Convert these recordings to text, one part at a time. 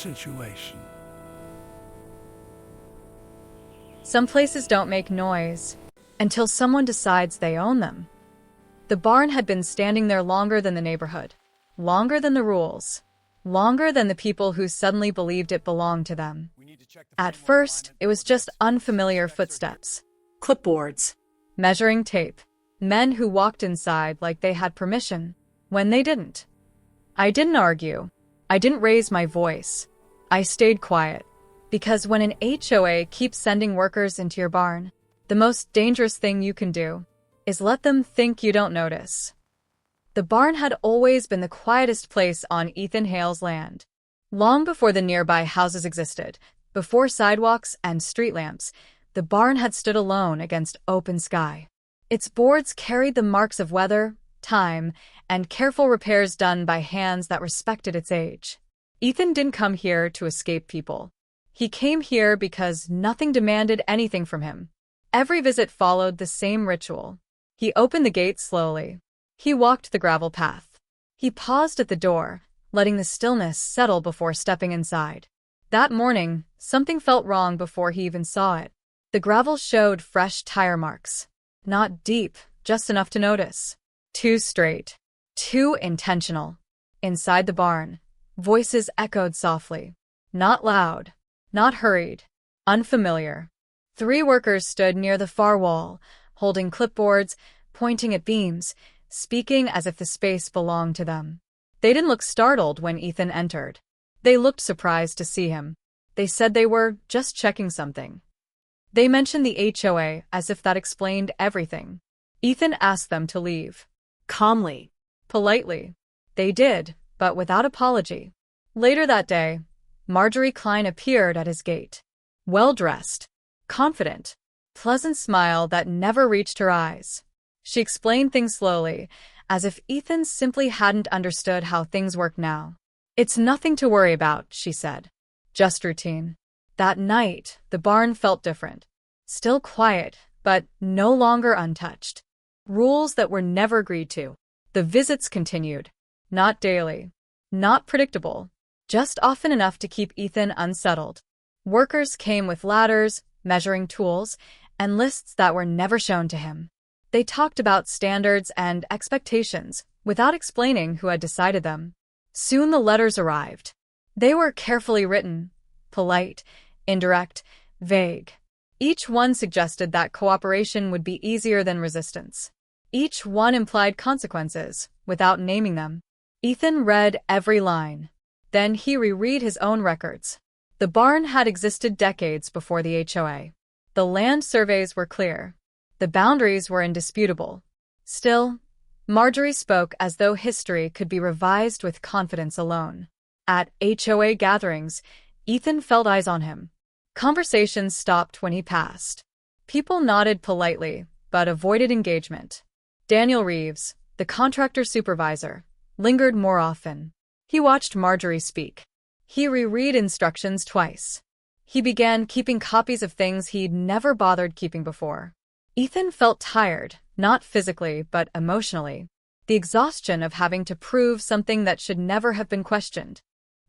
situation. Some places don't make noise until someone decides they own them. The barn had been standing there longer than the neighborhood, longer than the rules, longer than the people who suddenly believed it belonged to them. At first, it was just unfamiliar footsteps, clipboards, measuring tape, men who walked inside like they had permission when they didn't. I didn't argue. I didn't raise my voice. I stayed quiet. Because when an HOA keeps sending workers into your barn, the most dangerous thing you can do is let them think you don't notice. The barn had always been the quietest place on Ethan Hale's land. Long before the nearby houses existed, before sidewalks and street lamps, the barn had stood alone against open sky. Its boards carried the marks of weather, time, and careful repairs done by hands that respected its age. Ethan didn't come here to escape people. He came here because nothing demanded anything from him. Every visit followed the same ritual. He opened the gate slowly. He walked the gravel path. He paused at the door, letting the stillness settle before stepping inside. That morning, something felt wrong before he even saw it. The gravel showed fresh tire marks. Not deep, just enough to notice. Too straight. Too intentional. Inside the barn, voices echoed softly. Not loud. Not hurried. Unfamiliar. 3 workers stood near the far wall, holding clipboards, pointing at beams, speaking as if the space belonged to them. They didn't look startled when Ethan entered. They looked surprised to see him. They said they were just checking something. They mentioned the HOA as if that explained everything. Ethan asked them to leave. Calmly. Politely. They did, but without apology. Later that day, Marjorie Klein appeared at his gate. Well-dressed, confident, pleasant smile that never reached her eyes. She explained things slowly, as if Ethan simply hadn't understood how things work now. It's nothing to worry about, she said. Just routine. That night, the barn felt different. Still quiet, but no longer untouched. Rules that were never agreed to. The visits continued. Not daily. Not predictable. Just often enough to keep Ethan unsettled. Workers came with ladders, measuring tools, and lists that were never shown to him. They talked about standards and expectations without explaining who had decided them. Soon the letters arrived. They were carefully written, polite, indirect, vague. Each one suggested that cooperation would be easier than resistance. Each one implied consequences, without naming them. Ethan read every line. Then he reread his own records. The barn had existed decades before the HOA. The land surveys were clear. The boundaries were indisputable. Still, Marjorie spoke as though history could be revised with confidence alone. At HOA gatherings, Ethan felt eyes on him. Conversations stopped when he passed. People nodded politely, but avoided engagement. Daniel Reeves, the contractor supervisor, lingered more often. He watched Marjorie speak. He reread instructions twice. He began keeping copies of things he'd never bothered keeping before. Ethan felt tired, not physically, but emotionally. The exhaustion of having to prove something that should never have been questioned.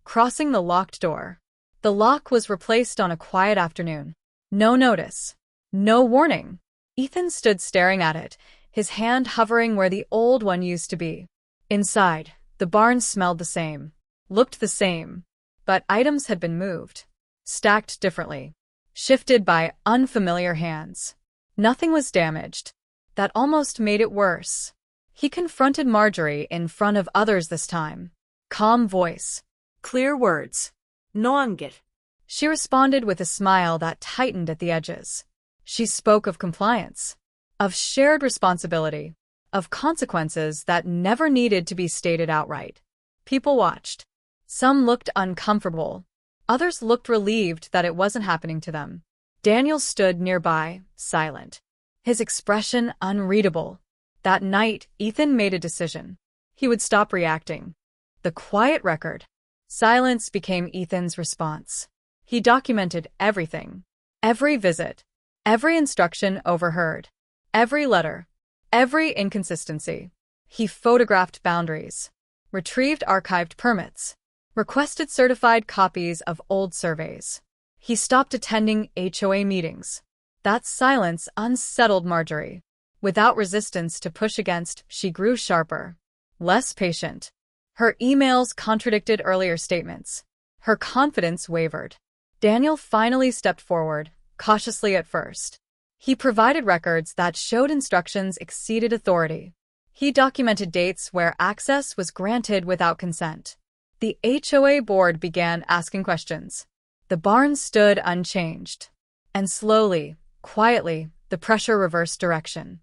Crossing the locked door. The lock was replaced on a quiet afternoon. No notice. No warning. Ethan stood staring at it, his hand hovering where the old one used to be. Inside, the barn smelled the same, looked the same, but items had been moved, stacked differently, shifted by unfamiliar hands. Nothing was damaged. That almost made it worse. He confronted Marjorie in front of others this time. Calm voice. Clear words. Noangit. She responded with a smile that tightened at the edges. She spoke of compliance, of shared responsibility, of consequences that never needed to be stated outright. People watched. Some looked uncomfortable. Others looked relieved that it wasn't happening to them. Daniel stood nearby, silent. His expression unreadable. That night, Ethan made a decision. He would stop reacting. The quiet record. Silence became Ethan's response. He documented everything. Every visit. Every instruction overheard. Every letter. Every inconsistency. He photographed boundaries. Retrieved archived permits. requested certified copies of old surveys. He stopped attending HOA meetings. That silence unsettled Marjorie. Without resistance to push against, she grew sharper, less patient. Her emails contradicted earlier statements. Her confidence wavered. Daniel finally stepped forward, cautiously at first. He provided records that showed instructions exceeded authority. He documented dates where access was granted without consent. The HOA board began asking questions. The barn stood unchanged. And slowly, quietly, the pressure reversed direction.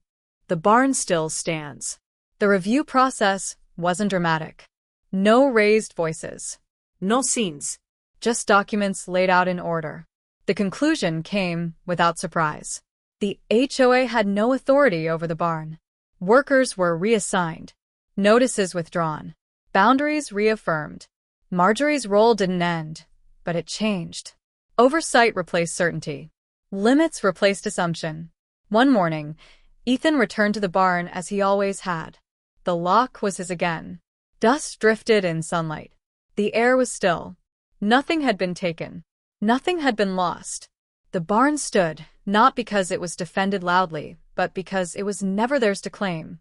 The barn still stands. The review process wasn't dramatic. No raised voices. No scenes. Just documents laid out in order. The conclusion came without surprise. The HOA had no authority over the barn. Workers were reassigned. Notices withdrawn. Boundaries reaffirmed. Marjorie's role didn't end, but it changed. Oversight replaced certainty. Limits replaced assumption. One morning, Ethan returned to the barn as he always had. The lock was his again. Dust drifted in sunlight. The air was still. Nothing had been taken. Nothing had been lost. The barn stood, not because it was defended loudly, but because it was never theirs to claim.